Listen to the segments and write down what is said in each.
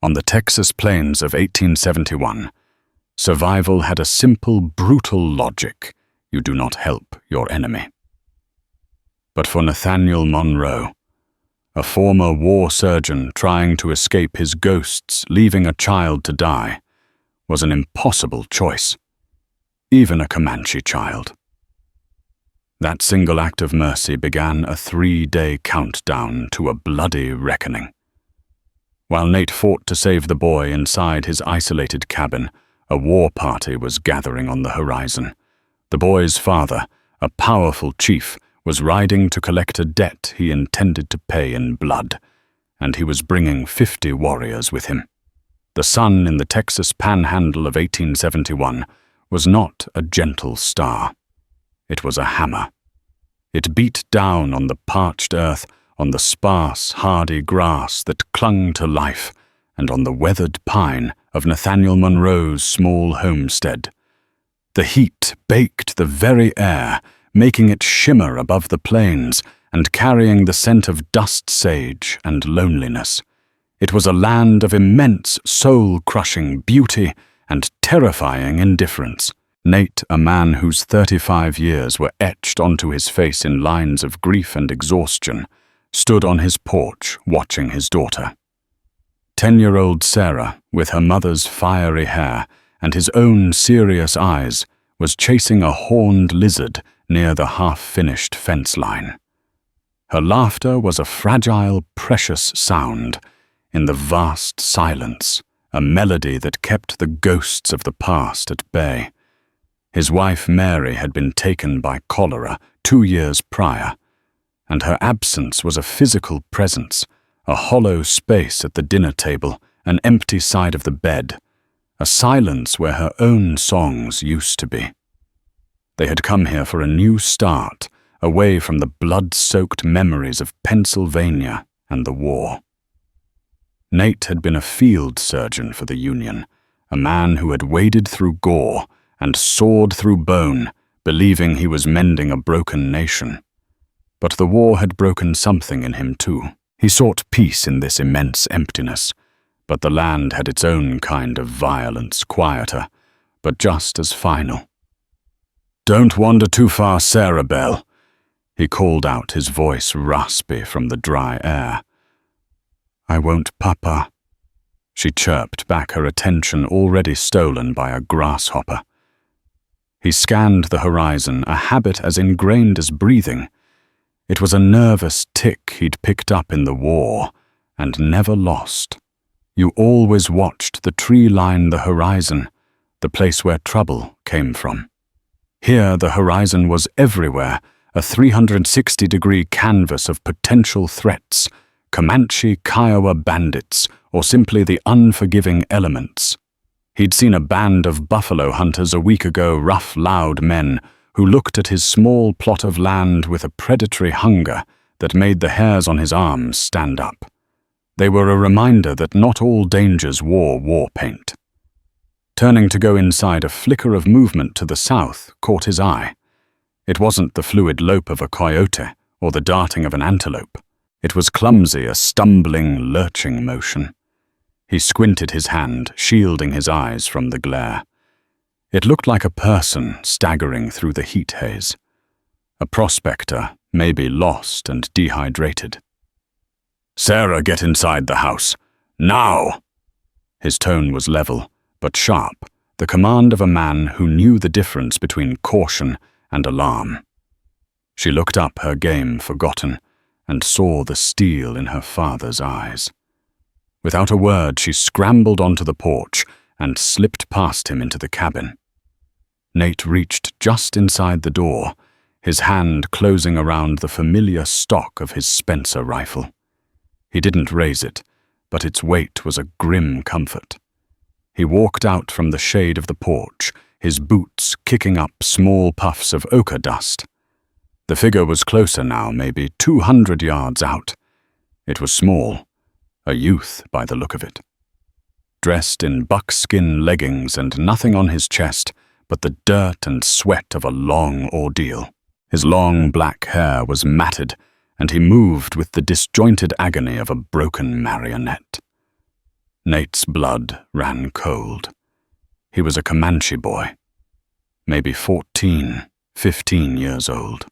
On the Texas plains of 1871, survival had a simple, brutal logic: you do not help your enemy. But for Nathaniel Monroe, a former war surgeon trying to escape his ghosts, leaving a child to die, was an impossible choice, even a Comanche child. That single act of mercy began a 3-day countdown to a bloody reckoning. While Nate fought to save the boy inside his isolated cabin, a war party was gathering on the horizon. The boy's father, a powerful chief, was riding to collect a debt he intended to pay in blood, and he was bringing 50 warriors with him. The sun in the Texas panhandle of 1871 was not a gentle star. It was a hammer. It beat down on the parched earth, on the sparse, hardy grass that clung to life, and on the weathered pine of Nathaniel Monroe's small homestead. The heat baked the very air, making it shimmer above the plains and carrying the scent of dust sage and loneliness. It was a land of immense, soul-crushing beauty and terrifying indifference. Nate, a man whose 35 years were etched onto his face in lines of grief and exhaustion, stood on his porch watching his daughter. 10-year-old Sarah, with her mother's fiery hair and his own serious eyes, was chasing a horned lizard near the half-finished fence line. Her laughter was a fragile, precious sound in the vast silence, a melody that kept the ghosts of the past at bay. His wife Mary had been taken by cholera 2 years prior, and her absence was a physical presence, a hollow space at the dinner table, an empty side of the bed, a silence where her own songs used to be. They had come here for a new start, away from the blood-soaked memories of Pennsylvania and the war. Nate had been a field surgeon for the Union, a man who had waded through gore and sawed through bone, believing he was mending a broken nation. But the war had broken something in him too. He sought peace in this immense emptiness, but the land had its own kind of violence, quieter, but just as final. "Don't wander too far, Sarah Belle," he called out, his voice raspy from the dry air. "I won't, Papa," she chirped back, her attention already stolen by a grasshopper. He scanned the horizon, a habit as ingrained as breathing. It was a nervous tick he'd picked up in the war and never lost. You always watched the tree line the horizon, the place where trouble came from. Here the horizon was everywhere, a 360-degree canvas of potential threats, Comanche, Kiowa bandits, or simply the unforgiving elements. He'd seen a band of buffalo hunters a week ago, rough, loud men who looked at his small plot of land with a predatory hunger that made the hairs on his arms stand up. They were a reminder that not all dangers wore war paint. Turning to go inside, a flicker of movement to the south caught his eye. It wasn't the fluid lope of a coyote or the darting of an antelope. It was clumsy, a stumbling, lurching motion. He squinted his hand, shielding his eyes from the glare. It looked like a person staggering through the heat haze. A prospector, maybe lost and dehydrated. "Sarah, get inside the house. Now!" His tone was level, but sharp, the command of a man who knew the difference between caution and alarm. She looked up, her game forgotten, and saw the steel in her father's eyes. Without a word, she scrambled onto the porch and slipped past him into the cabin. Nate reached just inside the door, his hand closing around the familiar stock of his Spencer rifle. He didn't raise it, but its weight was a grim comfort. He walked out from the shade of the porch, his boots kicking up small puffs of ochre dust. The figure was closer now, maybe 200 yards out. It was small, a youth by the look of it. Dressed in buckskin leggings and nothing on his chest but the dirt and sweat of a long ordeal. His long black hair was matted, and he moved with the disjointed agony of a broken marionette. Nate's blood ran cold. He was a Comanche boy, maybe 14, 15 years old.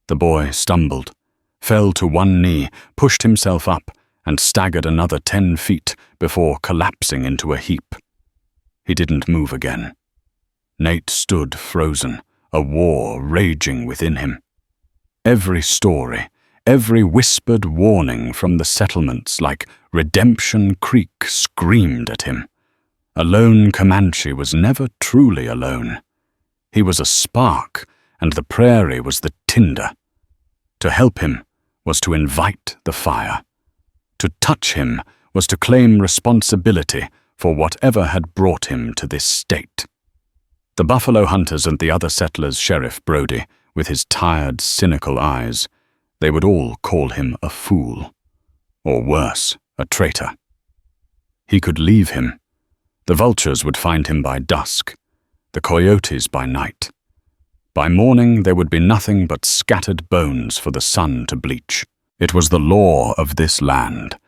The boy stumbled, fell to one knee, pushed himself up, and staggered another 10 feet before collapsing into a heap. He didn't move again. Nate stood frozen, a war raging within him. Every story, every whispered warning from the settlements like Redemption Creek screamed at him. A lone Comanche was never truly alone. He was a spark, and the prairie was the tinder. To help him was to invite the fire. To touch him was to claim responsibility for whatever had brought him to this state. The buffalo hunters and the other settlers, Sheriff Brody, with his tired, cynical eyes, they would all call him a fool, or worse, a traitor. He could leave him. The vultures would find him by dusk, the coyotes by night. By morning there would be nothing but scattered bones for the sun to bleach. It was the law of this land,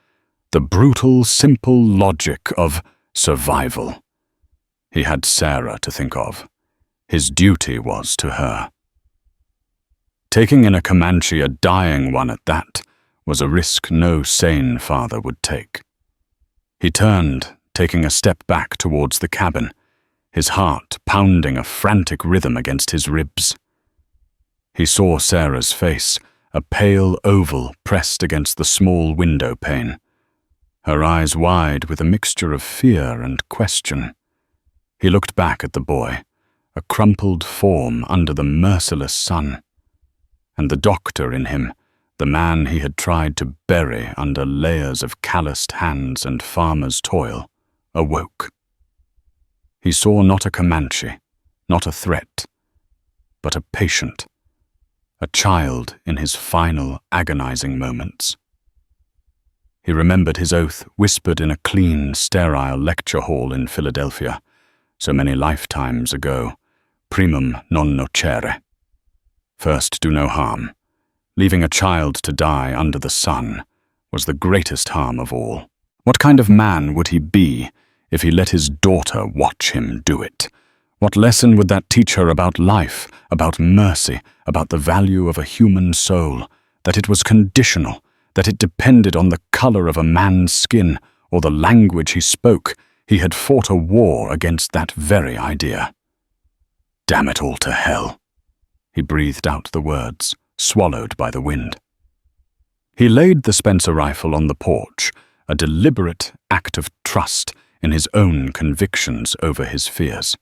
the brutal, simple logic of survival. He had Sarah to think of. His duty was to her. Taking in a Comanche, a dying one at that, was a risk no sane father would take. He turned, taking a step back towards the cabin, his heart pounding a frantic rhythm against his ribs. He saw Sarah's face, a pale oval pressed against the small window pane, her eyes wide with a mixture of fear and question. He looked back at the boy, a crumpled form under the merciless sun, and the doctor in him, the man he had tried to bury under layers of calloused hands and farmer's toil, awoke. He saw not a Comanche, not a threat, but a patient, a child in his final agonizing moments. He remembered his oath whispered in a clean, sterile lecture hall in Philadelphia, so many lifetimes ago, primum non nocere. First, do no harm. Leaving a child to die under the sun was the greatest harm of all. What kind of man would he be if he let his daughter watch him do it? What lesson would that teach her about life, about mercy, about the value of a human soul, that it was conditional, that it depended on the color of a man's skin or the language he spoke? He had fought a war against that very idea. Damn it all to hell. He breathed out the words, swallowed by the wind. He laid the Spencer rifle on the porch, a deliberate act of trust in his own convictions over his fears.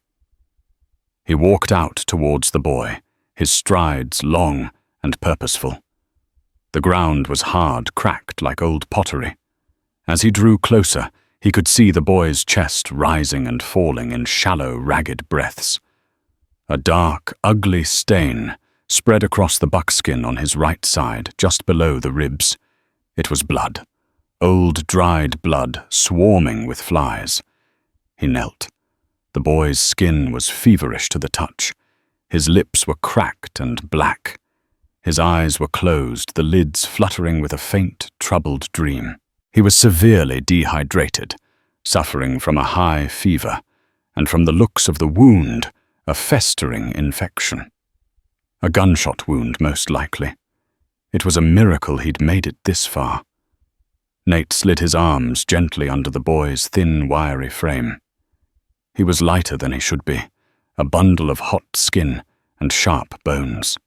He walked out towards the boy, his strides long and purposeful. The ground was hard, cracked like old pottery. As he drew closer, he could see the boy's chest rising and falling in shallow, ragged breaths. A dark, ugly stain spread across the buckskin on his right side, just below the ribs. It was blood, old dried blood swarming with flies. He knelt. The boy's skin was feverish to the touch. His lips were cracked and black. His eyes were closed, the lids fluttering with a faint, troubled dream. He was severely dehydrated, suffering from a high fever, and from the looks of the wound, a festering infection. A gunshot wound, most likely. It was a miracle he'd made it this far. Nate slid his arms gently under the boy's thin, wiry frame. He was lighter than he should be, a bundle of hot skin and sharp bones.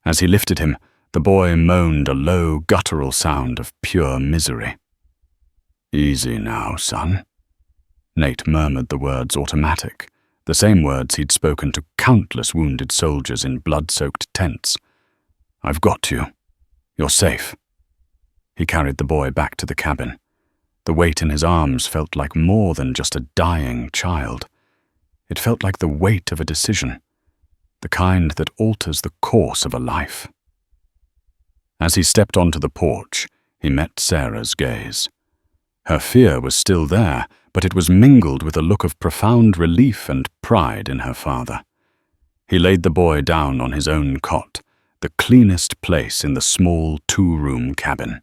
As he lifted him, the boy moaned a low, guttural sound of pure misery. "Easy now, son." Nate murmured the words automatic, the same words he'd spoken to countless wounded soldiers in blood-soaked tents. "I've got you. You're safe." He carried the boy back to the cabin. The weight in his arms felt like more than just a dying child. It felt like the weight of a decision, the kind that alters the course of a life. As he stepped onto the porch, he met Sarah's gaze. Her fear was still there, but it was mingled with a look of profound relief and pride in her father. He laid the boy down on his own cot, the cleanest place in the small 2-room cabin.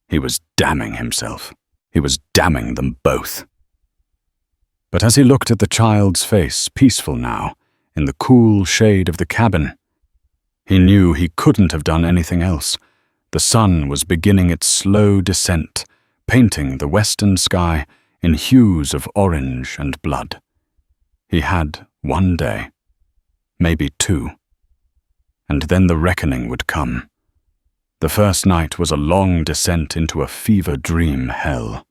He was damning himself. He was damning them both. But as he looked at the child's face, peaceful now, in the cool shade of the cabin, he knew he couldn't have done anything else. The sun was beginning its slow descent, painting the western sky in hues of orange and blood. He had 1 day, maybe 2, and then the reckoning would come. The first night was a long descent into a fever-dream hell.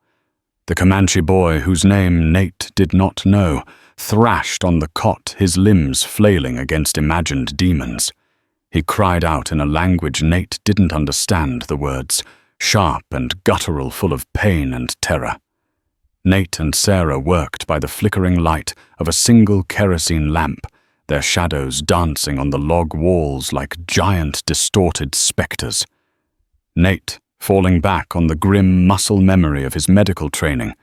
The Comanche boy, whose name Nate did not know, thrashed on the cot, his limbs flailing against imagined demons. He cried out in a language Nate didn't understand the words, sharp and guttural, full of pain and terror. Nate and Sarah worked by the flickering light of a single kerosene lamp, their shadows dancing on the log walls like giant distorted specters. Nate, falling back on the grim muscle memory of his medical training,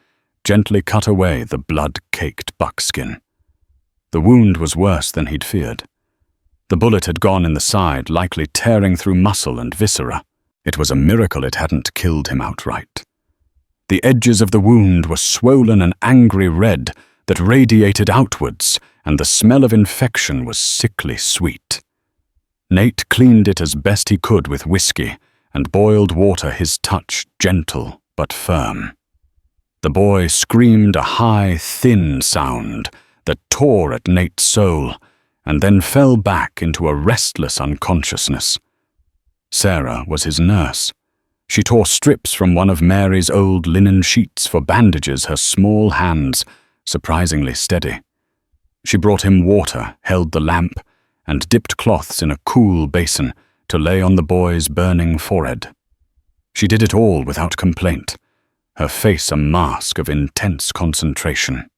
gently cut away the blood-caked buckskin. The wound was worse than he'd feared. The bullet had gone in the side, likely tearing through muscle and viscera. It was a miracle it hadn't killed him outright. The edges of the wound were swollen an angry red that radiated outwards, and the smell of infection was sickly sweet. Nate cleaned it as best he could with whiskey, and boiled water, his touch gentle but firm. The boy screamed a high, thin sound that tore at Nate's soul, and then fell back into a restless unconsciousness. Sarah was his nurse. She tore strips from one of Mary's old linen sheets for bandages, her small hands surprisingly steady. She brought him water, held the lamp, and dipped cloths in a cool basin to lay on the boy's burning forehead. She did it all without complaint, her face a mask of intense concentration.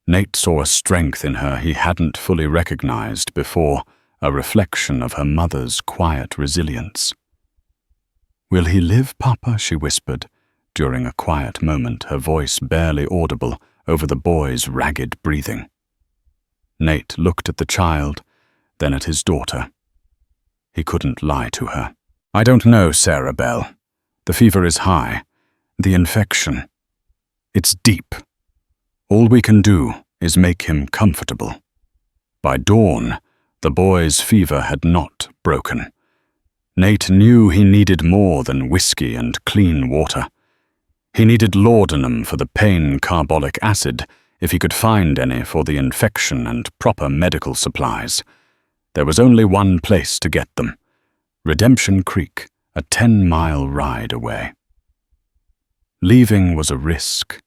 Nate saw a strength in her he hadn't fully recognized before, a reflection of her mother's quiet resilience. "Will he live, Papa?" she whispered, during a quiet moment, her voice barely audible over the boy's ragged breathing. Nate looked at the child, then at his daughter. He couldn't lie to her. "I don't know, Sarah Bell. The fever is high. The infection. It's deep. All we can do is make him comfortable." By dawn, the boy's fever had not broken. Nate knew he needed more than whiskey and clean water. He needed laudanum for the pain, carbolic acid, if he could find any for the infection, and proper medical supplies. There was only one place to get them: Redemption Creek, a 10-mile ride away. Leaving was a risk.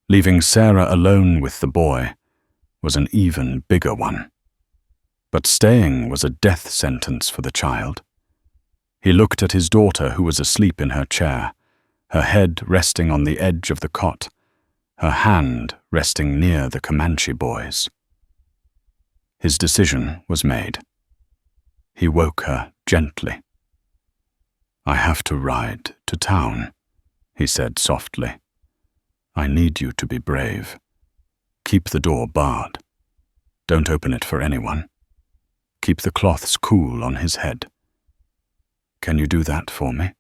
Leaving Sarah alone with the boy was an even bigger one. But staying was a death sentence for the child. He looked at his daughter, who was asleep in her chair, her head resting on the edge of the cot, her hand resting near the Comanche boy's. His decision was made. He woke her gently. "I have to ride to town," he said softly. "I need you to be brave. Keep the door barred. Don't open it for anyone. Keep the cloths cool on his head. Can you do that for me?"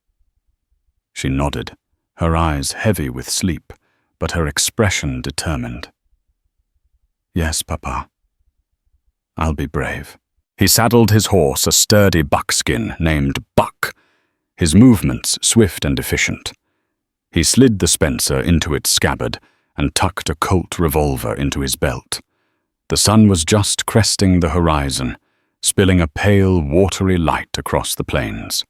She nodded, her eyes heavy with sleep, but her expression determined. "Yes, Papa. I'll be brave." He saddled his horse, a sturdy buckskin named Buck, his movements swift and efficient. He slid the Spencer into its scabbard and tucked a Colt revolver into his belt. The sun was just cresting the horizon, spilling a pale, watery light across the plains.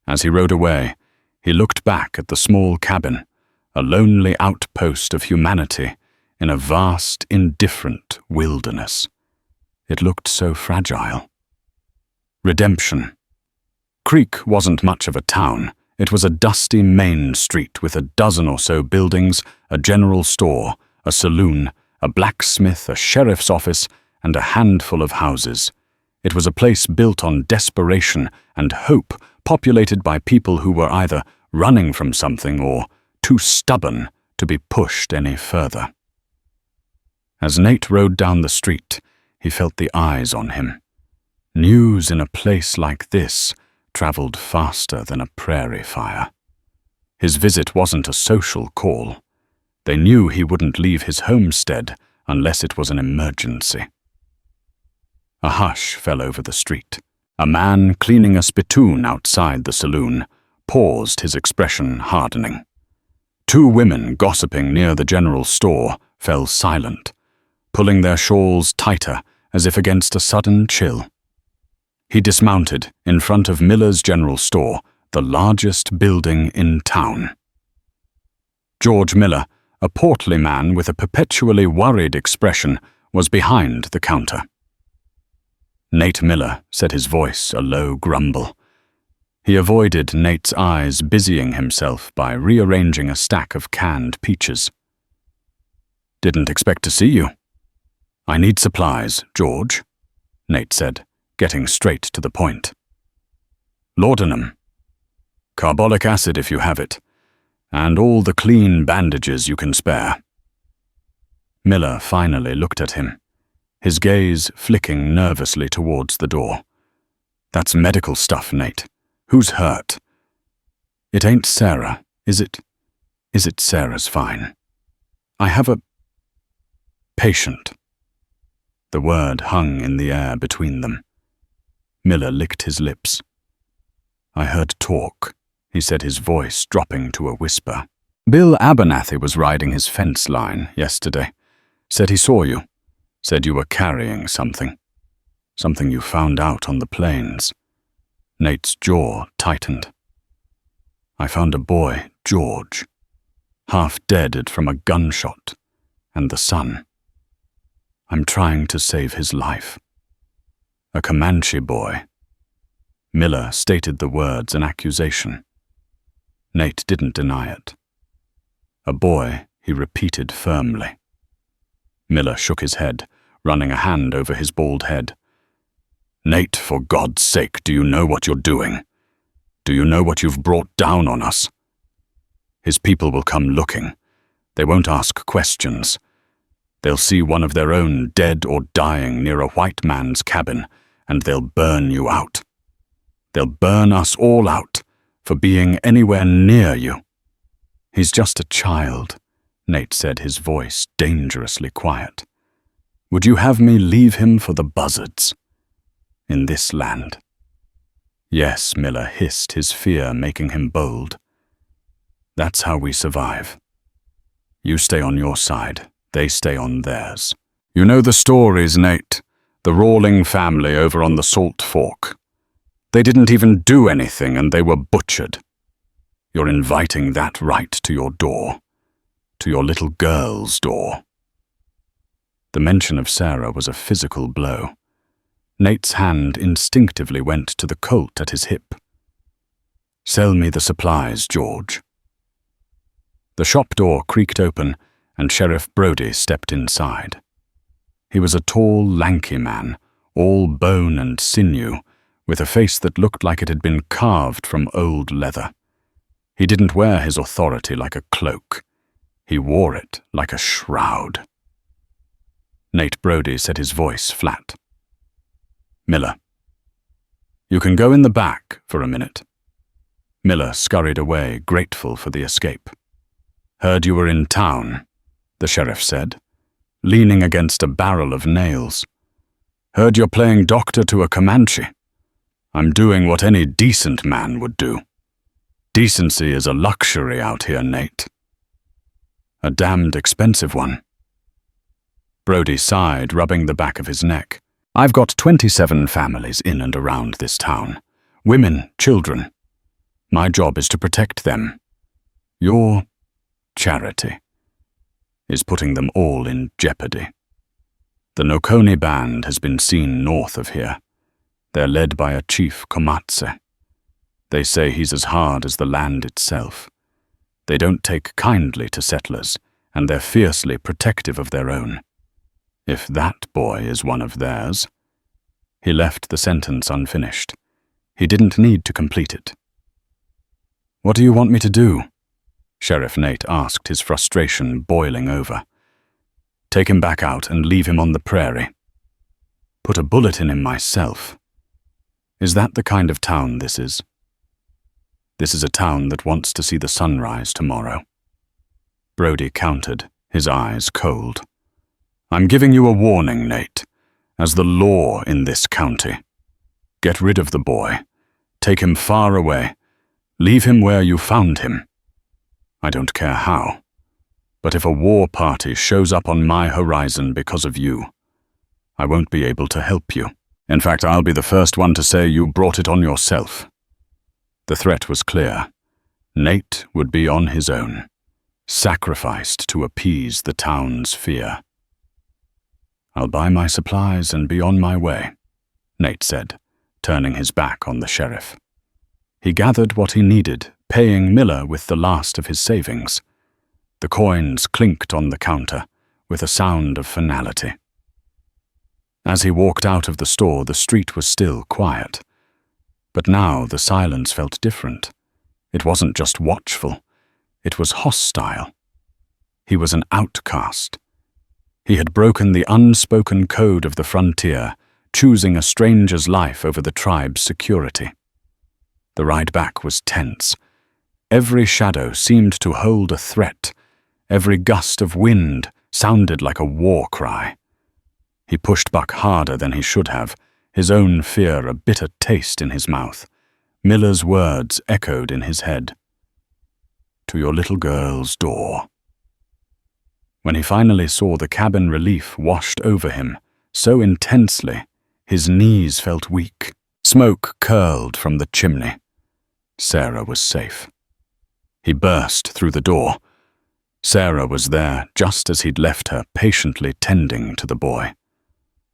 As he rode away, he looked back at the small cabin, a lonely outpost of humanity in a vast, indifferent wilderness. It looked so fragile. Redemption. Creek wasn't much of a town. It was a dusty main street with a dozen or so buildings, a general store, a saloon, a blacksmith, a sheriff's office, and a handful of houses. It was a place built on desperation and hope, populated by people who were either running from something or too stubborn to be pushed any further. As Nate rode down the street, he felt the eyes on him. News in a place like this traveled faster than a prairie fire. His visit wasn't a social call. They knew he wouldn't leave his homestead unless it was an emergency. A hush fell over the street. A man cleaning a spittoon outside the saloon paused, his expression hardening. Two women gossiping near the general store fell silent, pulling their shawls tighter as if against a sudden chill. He dismounted in front of Miller's general store, the largest building in town. George Miller, a portly man with a perpetually worried expression, was behind the counter. Nate Miller said, his voice a low grumble. He avoided Nate's eyes, busying himself by rearranging a stack of canned peaches. "Didn't expect to see you." "I need supplies, George," Nate said, getting straight to the point. "Laudanum. Carbolic acid if you have it, and all the clean bandages you can spare." Miller finally looked at him, his gaze flicking nervously towards the door. "That's medical stuff, Nate. Who's hurt?" "It ain't Sarah, is it?" "Is it Sarah's fine? I have a patient." The word hung in the air between them. Miller licked his lips. "I heard talk," he said, his voice dropping to a whisper. "Bill Abernathy was riding his fence line yesterday. Said he saw you. Said you were carrying something. Something you found out on the plains." Nate's jaw tightened. "I found a boy, George, half dead from a gunshot, and the son. I'm trying to save his life. A Comanche boy." Miller stated the words in accusation. Nate didn't deny it. "A boy," he repeated firmly. Miller shook his head, running a hand over his bald head. "Nate, for God's sake, do you know what you're doing? Do you know what you've brought down on us? His people will come looking. They won't ask questions. They'll see one of their own dead or dying near a white man's cabin, and they'll burn you out. They'll burn us all out for being anywhere near you." "He's just a child," Nate said, his voice dangerously quiet. "Would you have me leave him for the buzzards? In this land?" "Yes," Miller hissed, his fear making him bold. "That's how we survive. You stay on your side, they stay on theirs. You know the stories, Nate. The Rawling family over on the Salt Fork. They didn't even do anything and they were butchered. You're inviting that right to your door, to your little girl's door." The mention of Sarah was a physical blow. Nate's hand instinctively went to the Colt at his hip. "Sell me the supplies, George." The shop door creaked open and Sheriff Brody stepped inside. He was a tall, lanky man, all bone and sinew, with a face that looked like it had been carved from old leather. He didn't wear his authority like a cloak. He wore it like a shroud. Nate Brody said, his voice flat. "Miller, you can go in the back for a minute." Miller scurried away, grateful for the escape. "Heard you were in town," the sheriff said, leaning against a barrel of nails. "Heard you're playing doctor to a Comanche. I'm doing what any decent man would do. Decency is a luxury out here, Nate. A damned expensive one." Brody sighed, rubbing the back of his neck. "I've got 27 families in and around this town. Women, children. My job is to protect them. Your charity is putting them all in jeopardy. The Nokone band has been seen north of here. They're led by a chief Comanche. They say he's as hard as the land itself. They don't take kindly to settlers, and they're fiercely protective of their own. If that boy is one of theirs—" He left the sentence unfinished. He didn't need to complete it. "What do you want me to do?" Sheriff Nate asked, his frustration boiling over. "Take him back out and leave him on the prairie." "Put a bullet in him myself. Is that the kind of town this is?" This is a town that wants to see the sunrise tomorrow. Brody countered, his eyes cold. I'm giving you a warning, Nate, as the law in this county. Get rid of the boy. Take him far away. Leave him where you found him. I don't care how. But if a war party shows up on my horizon because of you, I won't be able to help you. In fact, I'll be the first one to say you brought it on yourself. The threat was clear. Nate would be on his own, sacrificed to appease the town's fear. I'll buy my supplies and be on my way, Nate said, turning his back on the sheriff. He gathered what he needed, paying Miller with the last of his savings. The coins clinked on the counter with a sound of finality. As he walked out of the store, the street was still quiet. But now the silence felt different. It wasn't just watchful, it was hostile. He was an outcast. He had broken the unspoken code of the frontier, choosing a stranger's life over the tribe's security. The ride back was tense. Every shadow seemed to hold a threat. Every gust of wind sounded like a war cry. He pushed Buck harder than he should have, his own fear a bitter taste in his mouth. Miller's words echoed in his head. To your little girl's door. When he finally saw the cabin relief washed over him, so intensely, his knees felt weak. Smoke curled from the chimney. Sarah was safe. He burst through the door. Sarah was there just as he'd left her, patiently tending to the boy.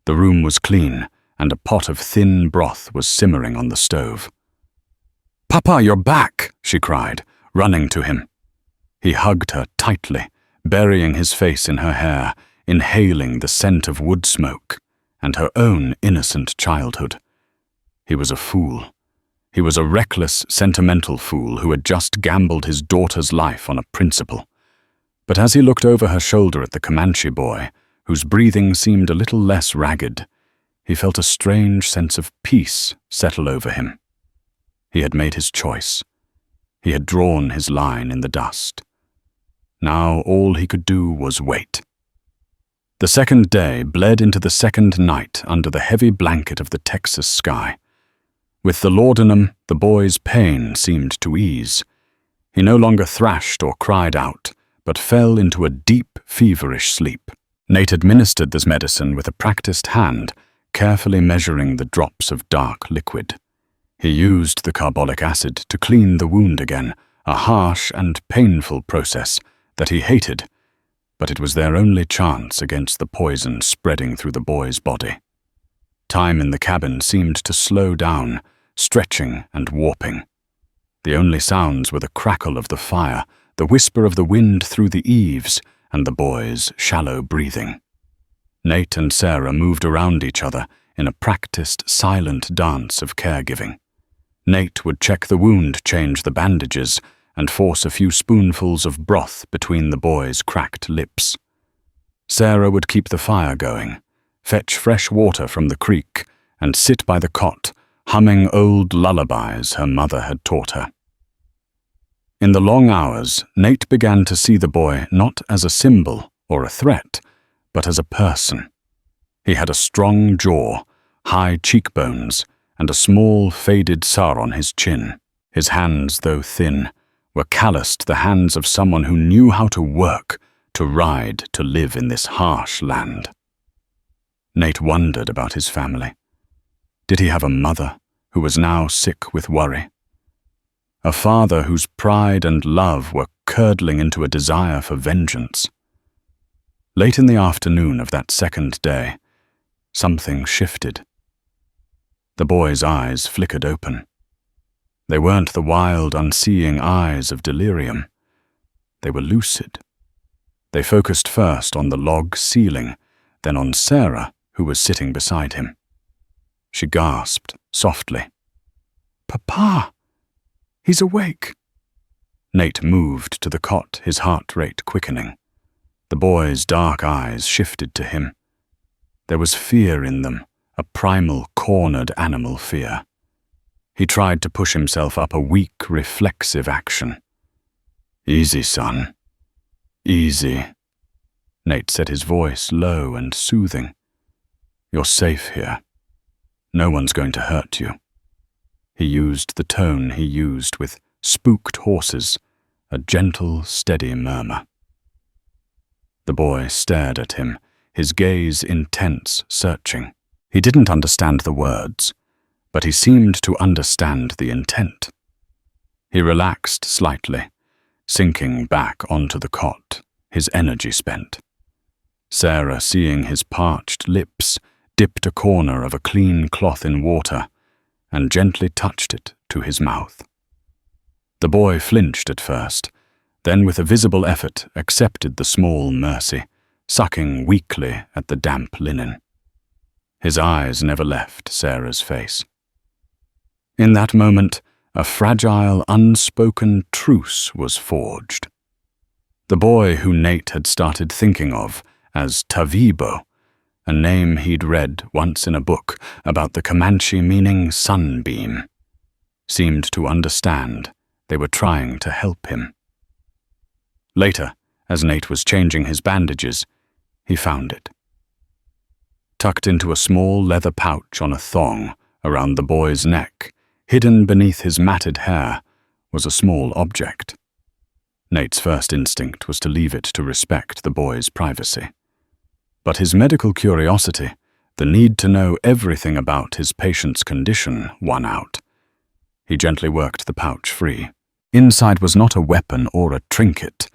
The room was clean, and a pot of thin broth was simmering on the stove. "Papa, you're back!" she cried, running to him. He hugged her tightly, burying his face in her hair, inhaling the scent of wood smoke and her own innocent childhood. He was a fool. He was a reckless, sentimental fool who had just gambled his daughter's life on a principle. But as he looked over her shoulder at the Comanche boy, whose breathing seemed a little less ragged, he felt a strange sense of peace settle over him. He had made his choice. He had drawn his line in the dust. Now all he could do was wait. The second day bled into the second night under the heavy blanket of the Texas sky. With the laudanum, the boy's pain seemed to ease. He no longer thrashed or cried out, but fell into a deep, feverish sleep. Nate administered this medicine with a practiced hand, carefully measuring the drops of dark liquid. He used the carbolic acid to clean the wound again, a harsh and painful process that he hated, but it was their only chance against the poison spreading through the boy's body. Time in the cabin seemed to slow down, stretching and warping. The only sounds were the crackle of the fire, the whisper of the wind through the eaves, and the boy's shallow breathing. Nate and Sarah moved around each other in a practiced, silent dance of caregiving. Nate would check the wound, change the bandages, and force a few spoonfuls of broth between the boy's cracked lips. Sarah would keep the fire going, fetch fresh water from the creek, and sit by the cot, humming old lullabies her mother had taught her. In the long hours, Nate began to see the boy not as a symbol or a threat, but as a person. He had a strong jaw, high cheekbones, and a small, faded scar on his chin. His hands, though thin, were calloused the hands of someone who knew how to work, to ride, to live in this harsh land. Nate wondered about his family. Did he have a mother who was now sick with worry? A father whose pride and love were curdling into a desire for vengeance? Late in the afternoon of that second day, something shifted. The boy's eyes flickered open. They weren't the wild, unseeing eyes of delirium. They were lucid. They focused first on the log ceiling, then on Sarah, who was sitting beside him. She gasped softly. "Papa! He's awake!" Nate moved to the cot, his heart rate quickening. The boy's dark eyes shifted to him. There was fear in them, a primal, cornered animal fear. He tried to push himself up a weak, reflexive action. "Easy, son. Easy." Nate said, his voice low and soothing. "You're safe here. No one's going to hurt you." He used the tone he used with spooked horses, a gentle, steady murmur. The boy stared at him, his gaze intense, searching. He didn't understand the words, but he seemed to understand the intent. He relaxed slightly, sinking back onto the cot, his energy spent. Sarah, seeing his parched lips, dipped a corner of a clean cloth in water and gently touched it to his mouth. The boy flinched at first, then with a visible effort accepted the small mercy, sucking weakly at the damp linen. His eyes never left Sarah's face. In that moment, a fragile, unspoken truce was forged. The boy who Nate had started thinking of as Tavibo, a name he'd read once in a book about the Comanche meaning sunbeam, seemed to understand they were trying to help him. Later, as Nate was changing his bandages, he found it. Tucked into a small leather pouch on a thong around the boy's neck, hidden beneath his matted hair, was a small object. Nate's first instinct was to leave it to respect the boy's privacy. But his medical curiosity, the need to know everything about his patient's condition, won out. He gently worked the pouch free. Inside was not a weapon or a trinket,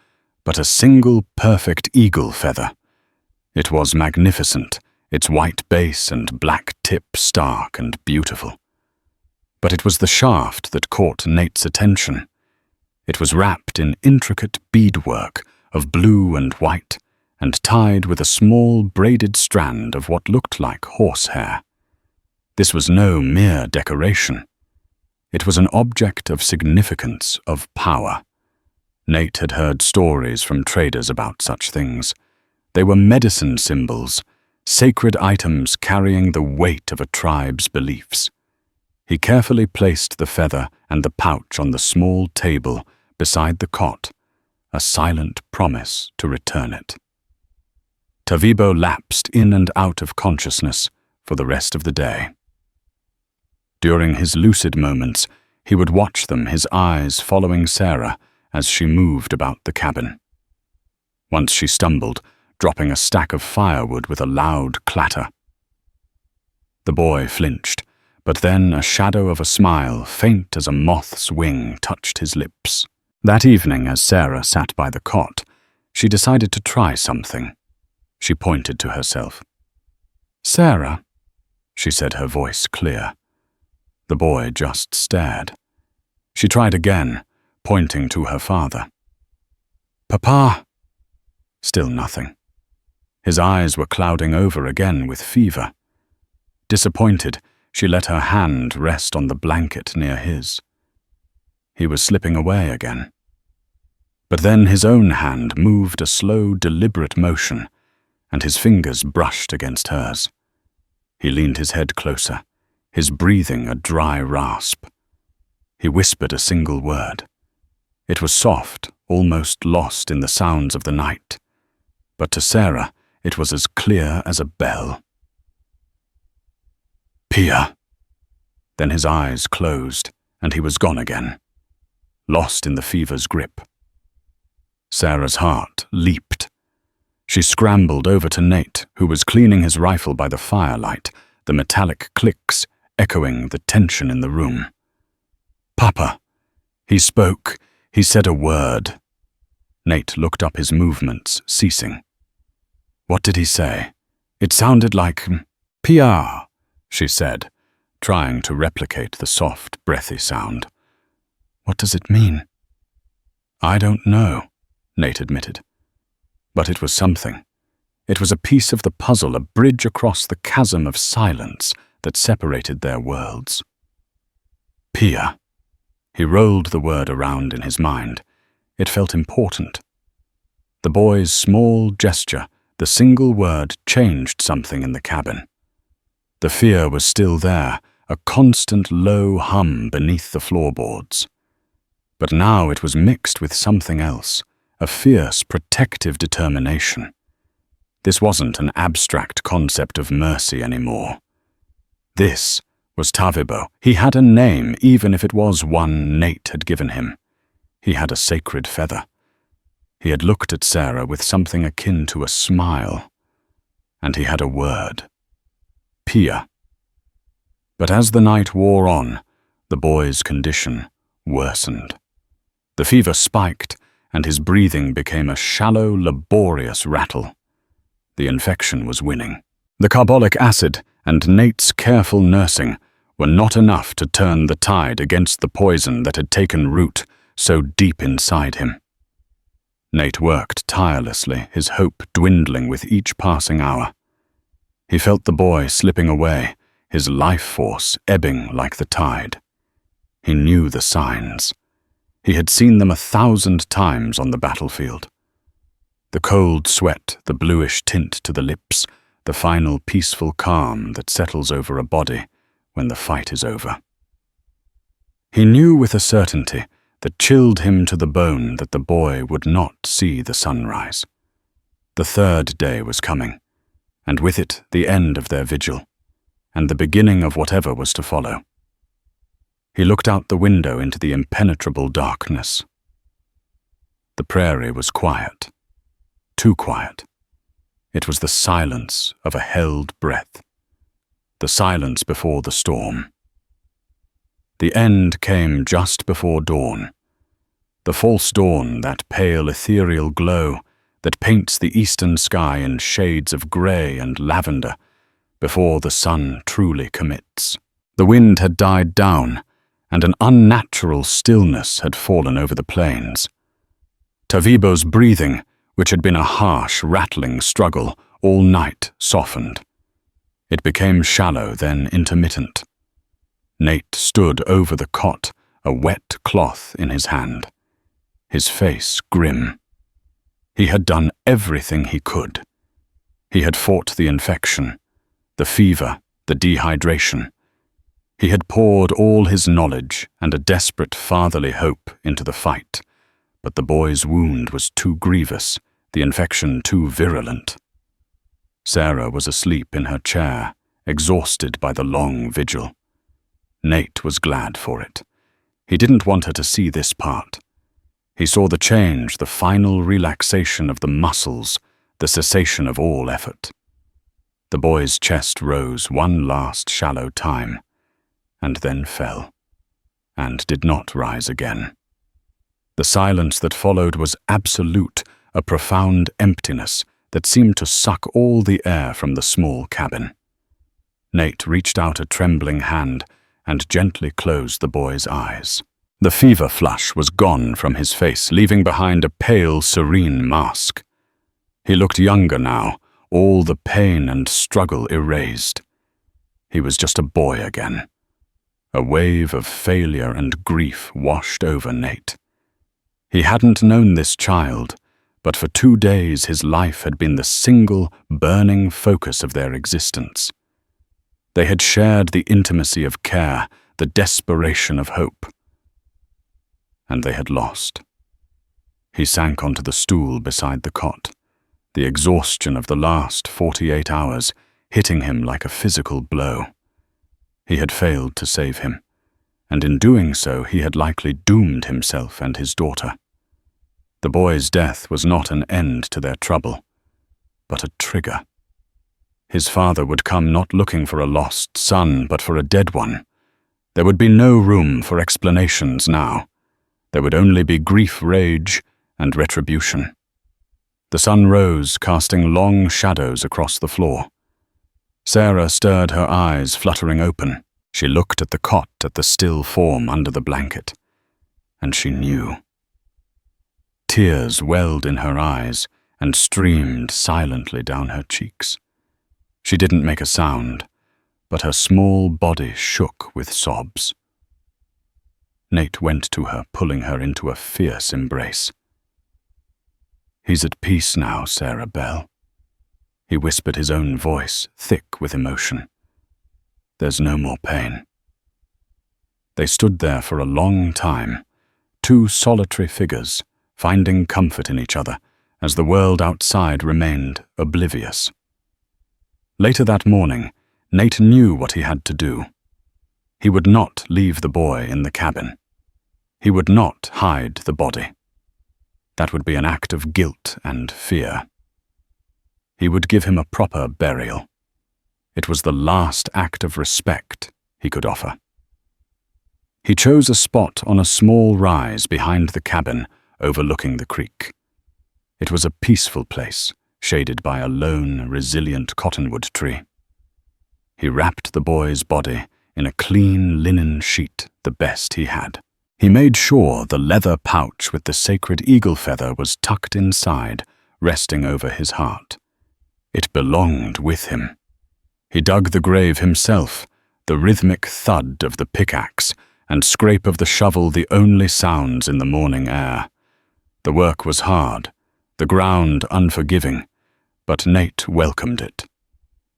but a single perfect eagle feather. It was magnificent, its white base and black tip stark and beautiful. But it was the shaft that caught Nate's attention. It was wrapped in intricate beadwork of blue and white, and tied with a small braided strand of what looked like horsehair. This was no mere decoration. It was an object of significance, of power. Nate had heard stories from traders about such things. They were medicine symbols, sacred items carrying the weight of a tribe's beliefs. He carefully placed the feather and the pouch on the small table beside the cot, a silent promise to return it. Tavibo lapsed in and out of consciousness for the rest of the day. During his lucid moments, he would watch them, his eyes following Sarah as she moved about the cabin. Once she stumbled, dropping a stack of firewood with a loud clatter. The boy flinched, but then a shadow of a smile, faint as a moth's wing, touched his lips. That evening, as Sarah sat by the cot, she decided to try something. She pointed to herself. "Sarah," she said, her voice clear. The boy just stared. She tried again, pointing to her father. "Papa." Still nothing. His eyes were clouding over again with fever. Disappointed, she let her hand rest on the blanket near his. He was slipping away again. But then his own hand moved a slow, deliberate motion, and his fingers brushed against hers. He leaned his head closer, his breathing a dry rasp. He whispered a single word. It was soft, almost lost in the sounds of the night, but to Sarah it was as clear as a bell. "Pia." Then his eyes closed, and he was gone again, lost in the fever's grip. Sarah's heart leaped. She scrambled over to Nate, who was cleaning his rifle by the firelight, the metallic clicks echoing the tension in the room. "Papa." He spoke. He said a word. Nate looked up, his movements ceasing. "What did he say?" "It sounded like Pia," she said, trying to replicate the soft, breathy sound. "What does it mean?" "I don't know," Nate admitted. But it was something. It was a piece of the puzzle, a bridge across the chasm of silence that separated their worlds. Pia. He rolled the word around in his mind. It felt important. The boy's small gesture, the single word, changed something in the cabin. The fear was still there, a constant low hum beneath the floorboards. But now it was mixed with something else, a fierce, protective determination. This wasn't an abstract concept of mercy anymore. This was Tavibo. He had a name, even if it was one Nate had given him. He had a sacred feather. He had looked at Sarah with something akin to a smile, and he had a word. Pia. But as the night wore on, the boy's condition worsened. The fever spiked, and his breathing became a shallow, laborious rattle. The infection was winning. The carbolic acid and Nate's careful nursing were not enough to turn the tide against the poison that had taken root so deep inside him. Nate worked tirelessly, his hope dwindling with each passing hour. He felt the boy slipping away, his life force ebbing like the tide. He knew the signs. He had seen them 1,000 times on the battlefield. The cold sweat, the bluish tint to the lips, the final peaceful calm that settles over a body when the fight is over. He knew with a certainty that chilled him to the bone that the boy would not see the sunrise. The third day was coming, and with it the end of their vigil, and the beginning of whatever was to follow. He looked out the window into the impenetrable darkness. The prairie was quiet, too quiet. It was the silence of a held breath, the silence before the storm. The end came just before dawn, the false dawn, that pale ethereal glow that paints the eastern sky in shades of grey and lavender before the sun truly commits. The wind had died down, and an unnatural stillness had fallen over the plains. Tavibo's breathing, which had been a harsh, rattling struggle all night, softened. It became shallow, then intermittent. Nate stood over the cot, a wet cloth in his hand, his face grim. He had done everything he could. He had fought the infection, the fever, the dehydration. He had poured all his knowledge and a desperate fatherly hope into the fight, but the boy's wound was too grievous, the infection too virulent. Sarah was asleep in her chair, exhausted by the long vigil. Nate was glad for it. He didn't want her to see this part. He saw the change, the final relaxation of the muscles, the cessation of all effort. The boy's chest rose one last shallow time, and then fell, and did not rise again. The silence that followed was absolute, a profound emptiness that seemed to suck all the air from the small cabin. Nate reached out a trembling hand and gently closed the boy's eyes. The fever flush was gone from his face, leaving behind a pale, serene mask. He looked younger now, all the pain and struggle erased. He was just a boy again. A wave of failure and grief washed over Nate. He hadn't known this child, but for 2 days his life had been the single, burning focus of their existence. They had shared the intimacy of care, the desperation of hope. And they had lost. He sank onto the stool beside the cot, the exhaustion of the last 48 hours hitting him like a physical blow. He had failed to save him, and in doing so he had likely doomed himself and his daughter. The boy's death was not an end to their trouble, but a trigger. His father would come not looking for a lost son, but for a dead one. There would be no room for explanations now. There would only be grief, rage, and retribution. The sun rose, casting long shadows across the floor. Sarah stirred her eyes, fluttering open. She looked at the cot, at the still form under the blanket, and she knew. Tears welled in her eyes and streamed silently down her cheeks. She didn't make a sound, but her small body shook with sobs. Nate went to her, pulling her into a fierce embrace. "He's at peace now, Sarah Bell." He whispered, his own voice thick with emotion. "There's no more pain." They stood there for a long time, two solitary figures, finding comfort in each other as the world outside remained oblivious. Later that morning, Nate knew what he had to do. He would not leave the boy in the cabin. He would not hide the body. That would be an act of guilt and fear. He would give him a proper burial. It was the last act of respect he could offer. He chose a spot on a small rise behind the cabin overlooking the creek. It was a peaceful place, shaded by a lone, resilient cottonwood tree. He wrapped the boy's body in a clean linen sheet, the best he had. He made sure the leather pouch with the sacred eagle feather was tucked inside, resting over his heart. It belonged with him. He dug the grave himself, the rhythmic thud of the pickaxe and scrape of the shovel the only sounds in the morning air. The work was hard, the ground unforgiving, but Nate welcomed it.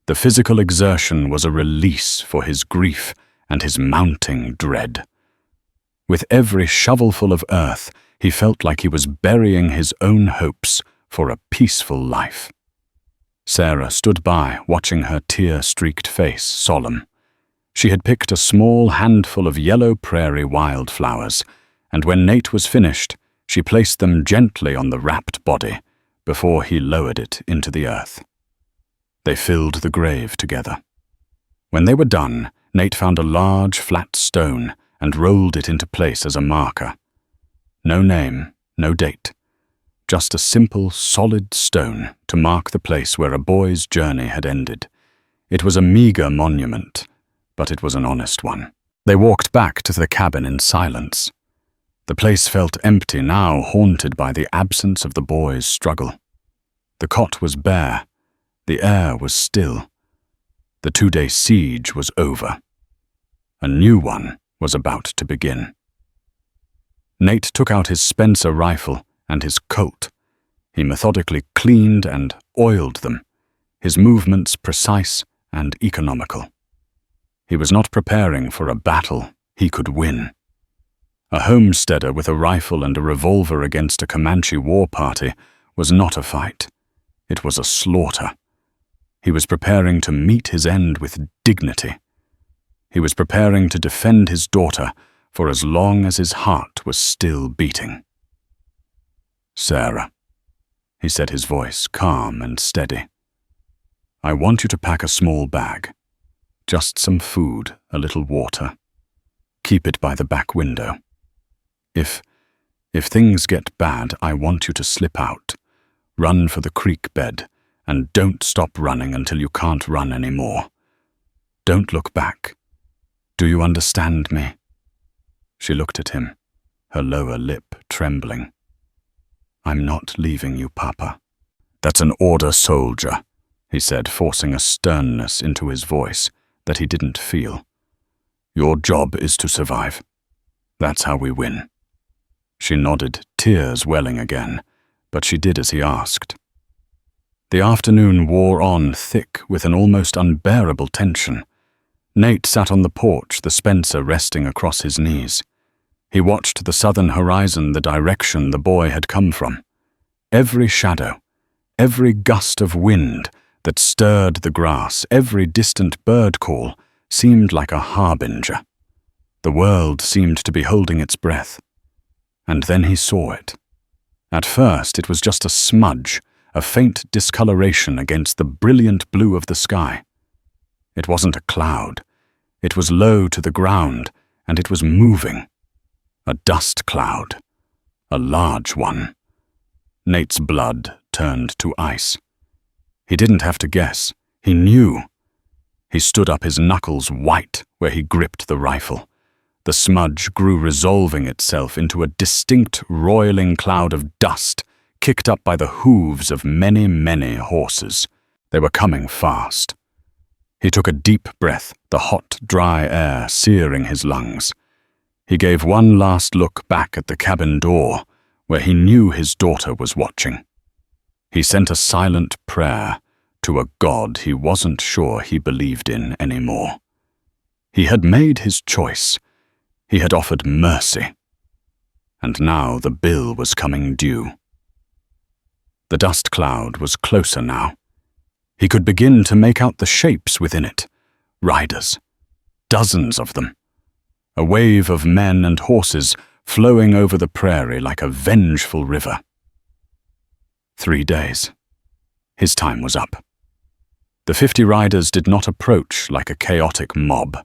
The physical exertion was a release for his grief and his mounting dread. With every shovelful of earth, he felt like he was burying his own hopes for a peaceful life. Sarah stood by, watching her tear-streaked face solemn. She had picked a small handful of yellow prairie wildflowers, and when Nate was finished, she placed them gently on the wrapped body before he lowered it into the earth. They filled the grave together. When they were done, Nate found a large, flat stone and rolled it into place as a marker. No name, no date. Just a simple, solid stone to mark the place where a boy's journey had ended. It was a meager monument, but it was an honest one. They walked back to the cabin in silence. The place felt empty now, haunted by the absence of the boy's struggle. The cot was bare. The air was still. The 2-day siege was over. A new one was about to begin. Nate took out his Spencer rifle and his Colt. He methodically cleaned and oiled them, his movements precise and economical. He was not preparing for a battle he could win. A homesteader with a rifle and a revolver against a Comanche war party was not a fight. It was a slaughter. He was preparing to meet his end with dignity. He was preparing to defend his daughter for as long as his heart was still beating. "Sarah," he said, his voice calm and steady, "I want you to pack a small bag. Just some food, a little water. Keep it by the back window. If things get bad, I want you to slip out, run for the creek bed, and don't stop running until you can't run anymore. Don't look back. Do you understand me?" She looked at him, her lower lip trembling. "I'm not leaving you, Papa." "That's an order, soldier," he said, forcing a sternness into his voice that he didn't feel. "Your job is to survive. That's how we win." She nodded, tears welling again, but she did as he asked. The afternoon wore on thick with an almost unbearable tension. Nate sat on the porch, the Spencer resting across his knees. He watched the southern horizon, the direction the boy had come from. Every shadow, every gust of wind that stirred the grass, every distant bird call seemed like a harbinger. The world seemed to be holding its breath. And then he saw it. At first it was just a smudge, a faint discoloration against the brilliant blue of the sky. It wasn't a cloud. It was low to the ground, and it was moving. A dust cloud. A large one. Nate's blood turned to ice. He didn't have to guess. He knew. He stood up, his knuckles white where he gripped the rifle. The smudge grew, resolving itself into a distinct, roiling cloud of dust, kicked up by the hooves of many, many horses. They were coming fast. He took a deep breath, the hot, dry air searing his lungs. He gave one last look back at the cabin door, where he knew his daughter was watching. He sent a silent prayer to a God he wasn't sure he believed in anymore. He had made his choice. He had offered mercy, and now the bill was coming due. The dust cloud was closer now. He could begin to make out the shapes within it. Riders. Dozens of them. A wave of men and horses flowing over the prairie like a vengeful river. 3 days. His time was up. The 50 riders did not approach like a chaotic mob.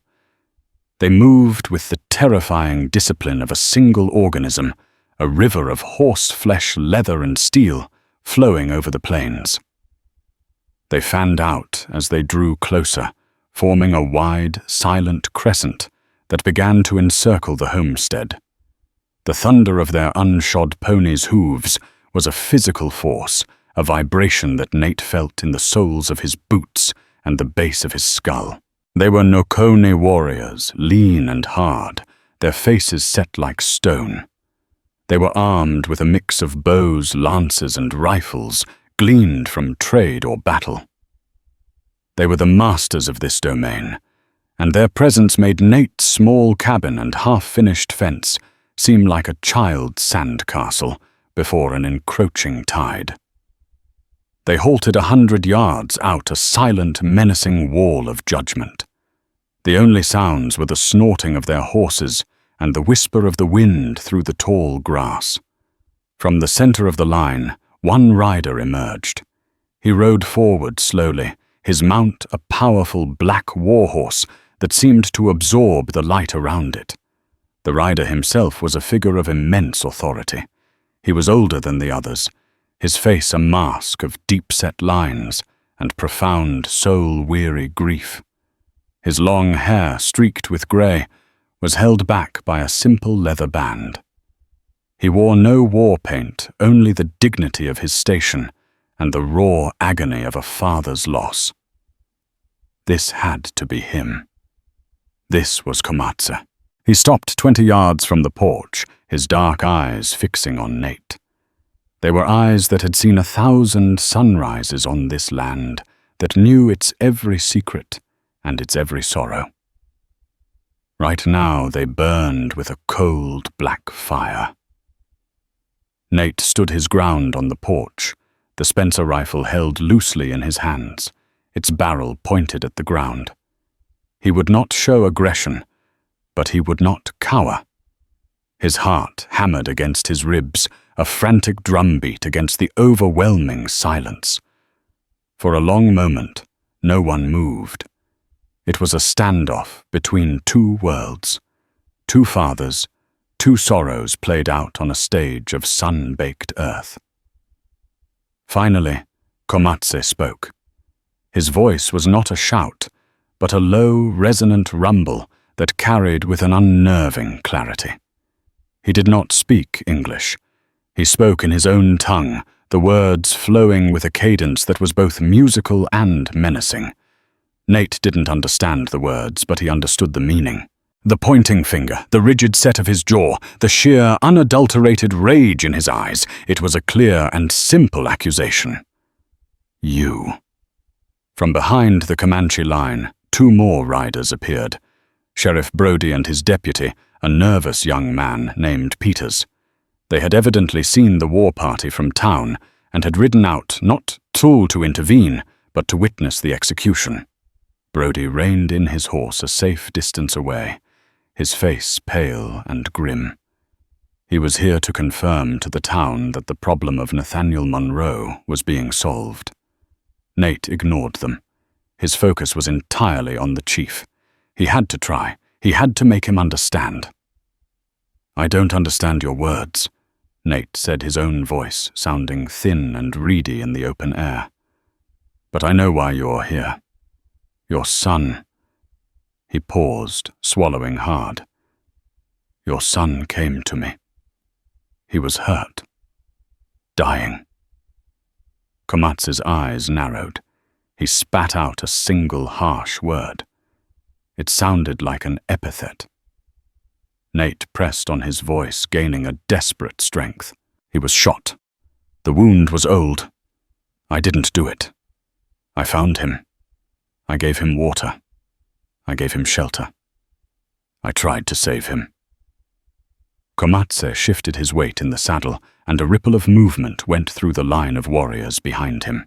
They moved with the terrifying discipline of a single organism, a river of horse flesh, leather, and steel flowing over the plains. They fanned out as they drew closer, forming a wide, silent crescent that began to encircle the homestead. The thunder of their unshod ponies' hooves was a physical force, a vibration that Nate felt in the soles of his boots and the base of his skull. They were Nokone warriors, lean and hard, their faces set like stone. They were armed with a mix of bows, lances, and rifles, gleaned from trade or battle. They were the masters of this domain, and their presence made Nate's small cabin and half-finished fence seem like a child's sandcastle before an encroaching tide. They halted 100 yards out, a silent, menacing wall of judgment. The only sounds were the snorting of their horses and the whisper of the wind through the tall grass. From the center of the line, one rider emerged. He rode forward slowly, his mount a powerful black warhorse that seemed to absorb the light around it. The rider himself was a figure of immense authority. He was older than the others, his face a mask of deep-set lines and profound, soul-weary grief. His long hair, streaked with grey, was held back by a simple leather band. He wore no war paint, only the dignity of his station and the raw agony of a father's loss. This had to be him. This was Comanche. He stopped 20 yards from the porch, his dark eyes fixing on Nate. They were eyes that had seen 1,000 sunrises on this land, that knew its every secret and its every sorrow. Right now they burned with a cold black fire. Nate stood his ground on the porch, the Spencer rifle held loosely in his hands, its barrel pointed at the ground. He would not show aggression, but he would not cower. His heart hammered against his ribs, a frantic drumbeat against the overwhelming silence. For a long moment, no one moved. It was a standoff between two worlds, two fathers, two sorrows played out on a stage of sun-baked earth. Finally, Comanche spoke. His voice was not a shout, but a low, resonant rumble that carried with an unnerving clarity. He did not speak English. He spoke in his own tongue, the words flowing with a cadence that was both musical and menacing. Nate didn't understand the words, but he understood the meaning. The pointing finger, the rigid set of his jaw, the sheer, unadulterated rage in his eyes, it was a clear and simple accusation. You. From behind the Comanche line, 2 more riders appeared. Sheriff Brody and his deputy, a nervous young man named Peters. They had evidently seen the war party from town and had ridden out not to intervene, but to witness the execution. Brody reined in his horse a safe distance away, his face pale and grim. He was here to confirm to the town that the problem of Nathaniel Monroe was being solved. Nate ignored them. His focus was entirely on the chief. He had to try. He had to make him understand. "I don't understand your words," Nate said, his own voice sounding thin and reedy in the open air. "But I know why you're here. Your son." He paused, swallowing hard. "Your son came to me. He was hurt. Dying." Comanche's eyes narrowed. He spat out a single harsh word. It sounded like an epithet. Nate pressed on his voice, gaining a desperate strength. He was shot. The wound was old. I didn't do it. I found him. I gave him water. I gave him shelter. I tried to save him. Komatse shifted his weight in the saddle, and a ripple of movement went through the line of warriors behind him.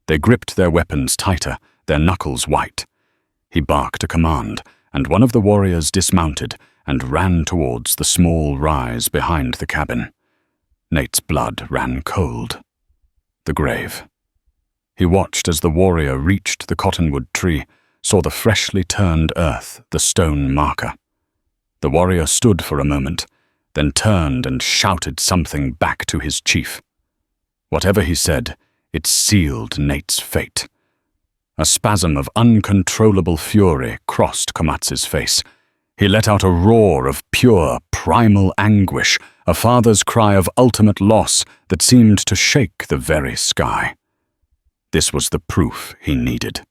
They gripped their weapons tighter, their knuckles white. He barked a command, and one of the warriors dismounted and ran towards the small rise behind the cabin. Nate's blood ran cold. The grave. He watched as the warrior reached the cottonwood tree, saw the freshly turned earth, the stone marker. The warrior stood for a moment, then turned and shouted something back to his chief. Whatever he said, it sealed Nate's fate. A spasm of uncontrollable fury crossed Komatse's face. He let out a roar of pure, primal anguish, a father's cry of ultimate loss that seemed to shake the very sky. This was the proof he needed.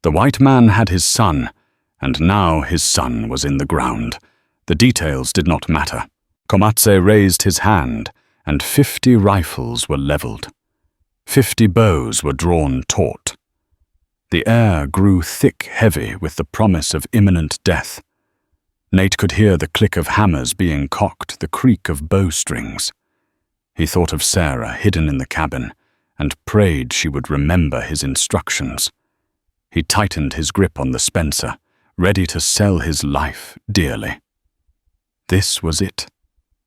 The white man had his son, and now his son was in the ground. The details did not matter. Komatse raised his hand, and 50 rifles were leveled. 50 bows were drawn taut. The air grew thick, heavy with the promise of imminent death. Nate could hear the click of hammers being cocked, the creak of bowstrings. He thought of Sarah hidden in the cabin, and prayed she would remember his instructions. He tightened his grip on the Spencer, ready to sell his life dearly. This was it,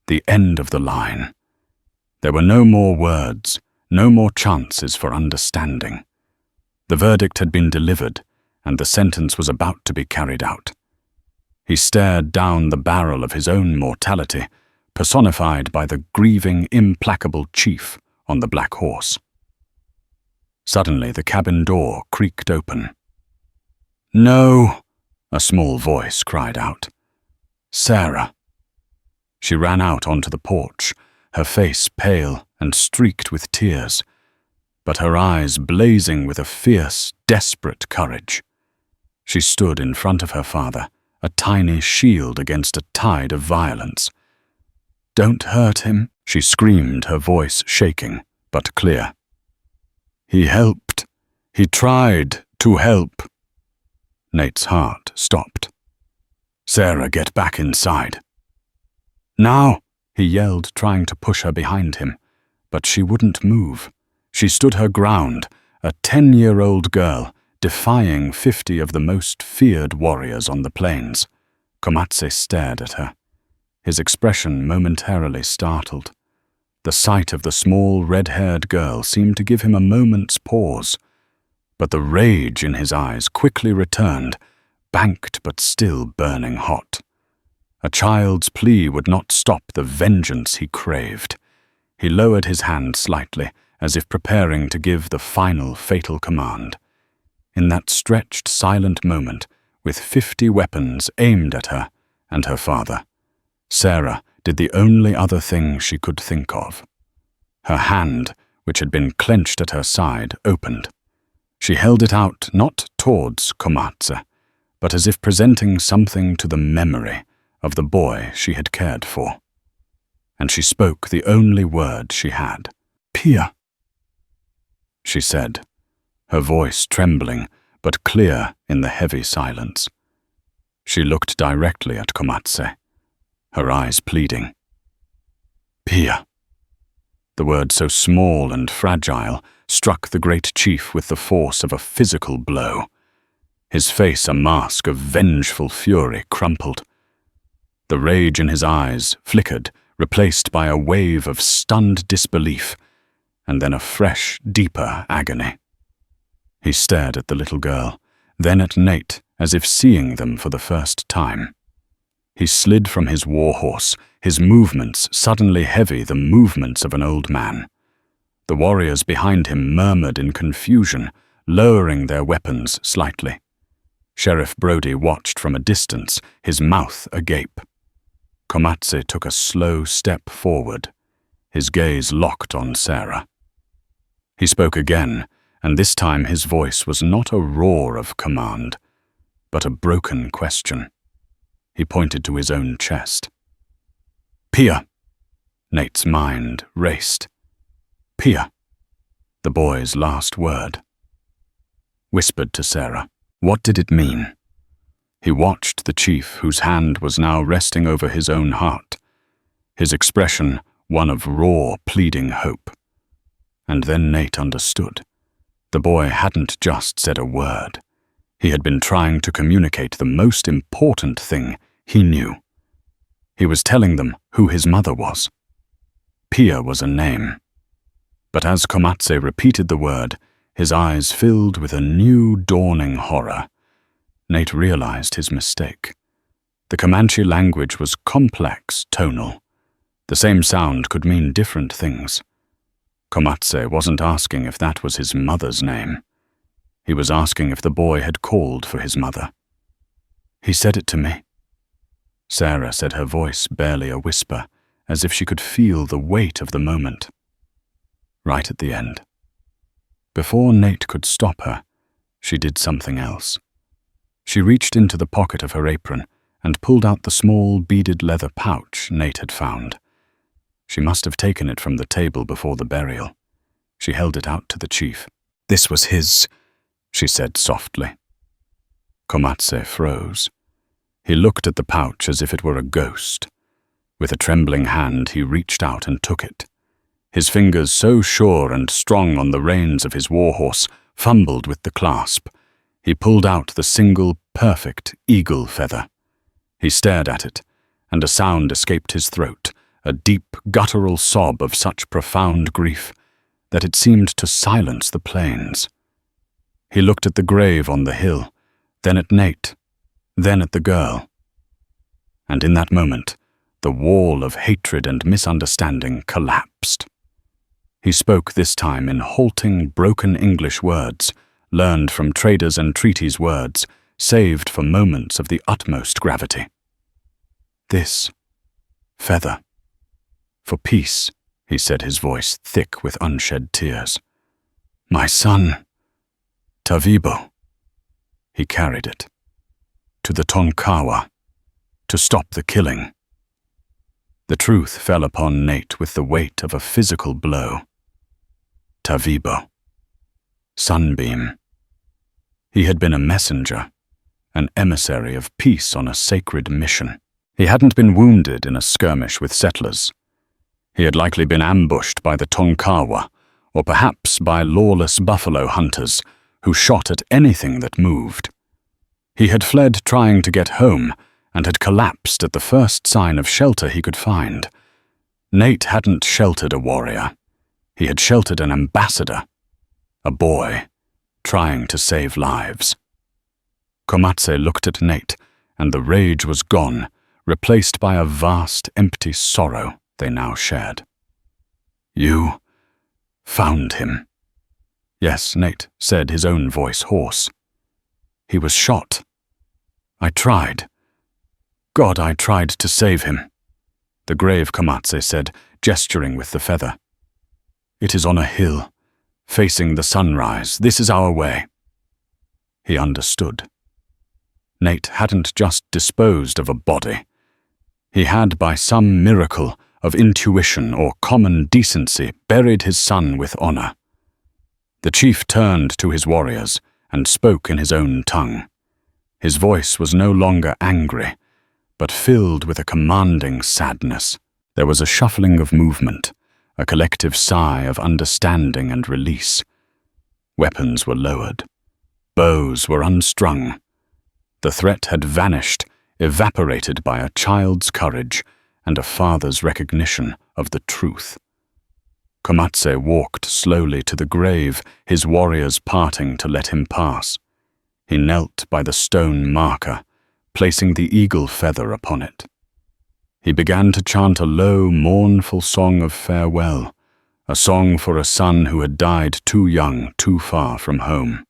the end of the line. There were no more words, no more chances for understanding. The verdict had been delivered, and the sentence was about to be carried out. He stared down the barrel of his own mortality, personified by the grieving, implacable chief on the black horse. Suddenly the cabin door creaked open. "No!" a small voice cried out. "Sarah." She ran out onto the porch, her face pale and streaked with tears, but her eyes blazing with a fierce, desperate courage. She stood in front of her father, a tiny shield against a tide of violence. "Don't hurt him," she screamed, her voice shaking, but clear. "He helped. He tried to help." Nate's heart stopped. "Sarah, get back inside." "Now!" he yelled, trying to push her behind him, but she wouldn't move. She stood her ground, a 10-year-old girl, defying 50 of the most feared warriors on the plains. Komatse stared at her, his expression momentarily startled. The sight of the small, red-haired girl seemed to give him a moment's pause, but the rage in his eyes quickly returned, banked but still burning hot. A child's plea would not stop the vengeance he craved. He lowered his hand slightly, as if preparing to give the final fatal command. In that stretched, silent moment, with 50 weapons aimed at her and her father, Sarah did the only other thing she could think of. Her hand, which had been clenched at her side, opened. She held it out not towards Komatse, but as if presenting something to the memory of the boy she had cared for. And she spoke the only word she had. "Pia," she said, her voice trembling but clear in the heavy silence. She looked directly at Komatse, her eyes pleading. "Pia." The word, so small and fragile, struck the great chief with the force of a physical blow. His face, a mask of vengeful fury, crumpled. The rage in his eyes flickered, replaced by a wave of stunned disbelief, and then a fresh, deeper agony. He stared at the little girl, then at Nate, as if seeing them for the first time. He slid from his warhorse, his movements suddenly heavy, the movements of an old man. The warriors behind him murmured in confusion, lowering their weapons slightly. Sheriff Brody watched from a distance, his mouth agape. Komatse took a slow step forward, his gaze locked on Sarah. He spoke again, and this time his voice was not a roar of command, but a broken question. He pointed to his own chest. "Pia!" Nate's mind raced. "Pia!" The boy's last word. Whispered to Sarah. What did it mean? He watched the chief, whose hand was now resting over his own heart, his expression one of raw, pleading hope. And then Nate understood. The boy hadn't just said a word. He had been trying to communicate the most important thing he knew. He was telling them who his mother was. Pia was a name. But as Comanche repeated the word, his eyes filled with a new dawning horror. Nate realized his mistake. The Comanche language was complex, tonal. The same sound could mean different things. Comanche wasn't asking if that was his mother's name. He was asking if the boy had called for his mother. "He said it to me." Sarah said, her voice barely a whisper, as if she could feel the weight of the moment. Right at the end. Before Nate could stop her, she did something else. She reached into the pocket of her apron and pulled out the small beaded leather pouch Nate had found. She must have taken it from the table before the burial. She held it out to the chief. "This was his," she said softly. Comanche froze. He looked at the pouch as if it were a ghost. With a trembling hand, he reached out and took it. His fingers, so sure and strong on the reins of his warhorse, fumbled with the clasp. He pulled out the single, perfect eagle feather. He stared at it, and a sound escaped his throat, a deep, guttural sob of such profound grief that it seemed to silence the plains. He looked at the grave on the hill, then at Nate, then at the girl. And in that moment, the wall of hatred and misunderstanding collapsed. He spoke this time in halting, broken English words, learned from traders and treaties words, saved for moments of the utmost gravity. "This feather. For peace," he said, his voice thick with unshed tears. "My son, Tavibo." He carried it. "To the Tonkawa, to stop the killing." The truth fell upon Nate with the weight of a physical blow. Tavibo. Sunbeam. He had been a messenger, an emissary of peace on a sacred mission. He hadn't been wounded in a skirmish with settlers. He had likely been ambushed by the Tonkawa, or perhaps by lawless buffalo hunters who shot at anything that moved. He had fled trying to get home and had collapsed at the first sign of shelter he could find. Nate hadn't sheltered a warrior. He had sheltered an ambassador, a boy, trying to save lives. Comanche looked at Nate, and the rage was gone, replaced by a vast, empty sorrow they now shared. "You found him." "Yes," Nate said, his own voice hoarse. "He was shot. I tried. God, I tried to save him." The grave, Comanche said, gesturing with the feather. "It is on a hill, facing the sunrise. This is our way." He understood. Nate hadn't just disposed of a body. He had, by some miracle of intuition or common decency, buried his son with honor. The chief turned to his warriors and spoke in his own tongue. His voice was no longer angry, but filled with a commanding sadness. There was a shuffling of movement, a collective sigh of understanding and release. Weapons were lowered. Bows were unstrung. The threat had vanished, evaporated by a child's courage and a father's recognition of the truth. Comanche walked slowly to the grave, his warriors parting to let him pass. He knelt by the stone marker, placing the eagle feather upon it. He began to chant a low, mournful song of farewell, a song for a son who had died too young, too far from home.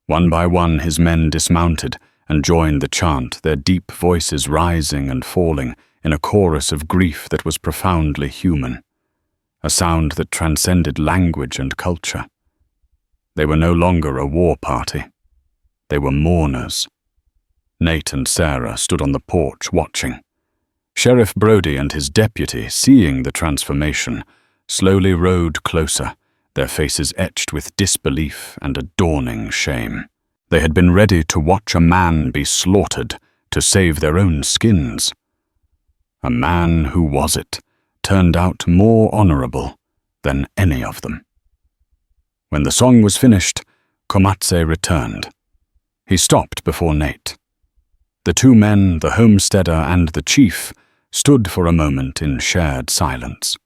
One by one his men dismounted and joined the chant, their deep voices rising and falling in a chorus of grief that was profoundly human, a sound that transcended language and culture. They were no longer a war party. They were mourners. Nate and Sarah stood on the porch watching. Sheriff Brody and his deputy, seeing the transformation, slowly rode closer, their faces etched with disbelief and a dawning shame. They had been ready to watch a man be slaughtered to save their own skins. A man who was it turned out more honorable than any of them. When the song was finished, Comanche returned. He stopped before Nate. The two men, the homesteader and the chief, stood for a moment in shared silence.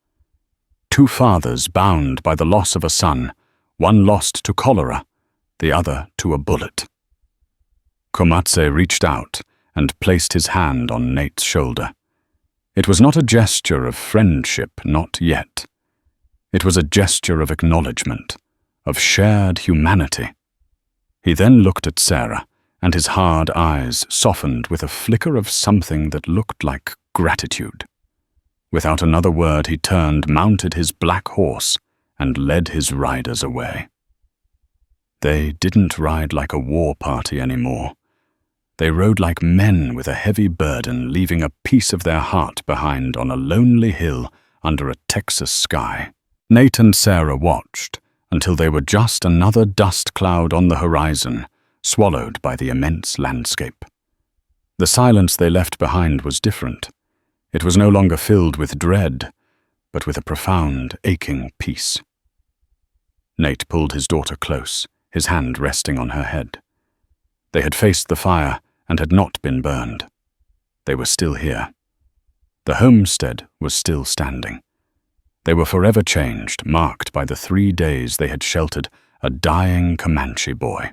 Two fathers bound by the loss of a son, one lost to cholera, the other to a bullet. Comanche reached out and placed his hand on Nate's shoulder. It was not a gesture of friendship, not yet. It was a gesture of acknowledgement, of shared humanity. He then looked at Sarah, and his hard eyes softened with a flicker of something that looked like gratitude. Without another word, he turned, mounted his black horse, and led his riders away. They didn't ride like a war party anymore. They rode like men with a heavy burden, leaving a piece of their heart behind on a lonely hill under a Texas sky. Nate and Sarah watched until they were just another dust cloud on the horizon, swallowed by the immense landscape. The silence they left behind was different. It was no longer filled with dread, but with a profound, aching peace. Nate pulled his daughter close, his hand resting on her head. They had faced the fire and had not been burned. They were still here. The homestead was still standing. They were forever changed, marked by the 3 days they had sheltered a dying Comanche boy.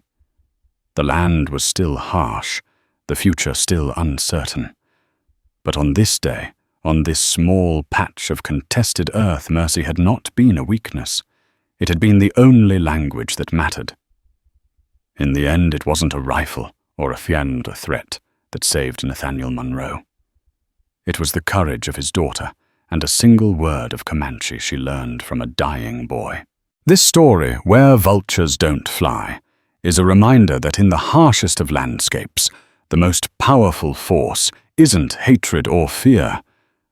The land was still harsh, the future still uncertain. But on this day, on this small patch of contested earth, mercy had not been a weakness. It had been the only language that mattered. In the end, it wasn't a rifle or a fiendre threat that saved Nathaniel Monroe. It was the courage of his daughter and a single word of Comanche she learned from a dying boy. This story, Where Vultures Don't Fly, is a reminder that in the harshest of landscapes, the most powerful force isn't hatred or fear,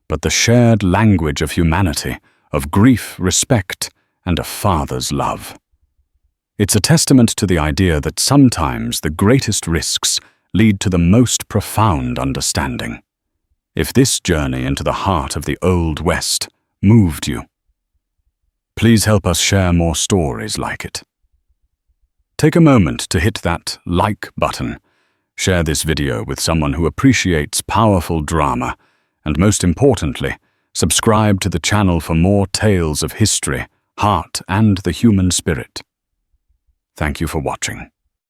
but the shared language of humanity, of grief, respect, and a father's love. It's a testament to the idea that sometimes the greatest risks lead to the most profound understanding. If this journey into the heart of the Old West moved you, please help us share more stories like it. Take a moment to hit that like button. Share this video with someone who appreciates powerful drama, and most importantly, subscribe to the channel for more tales of history, heart, and the human spirit. Thank you for watching.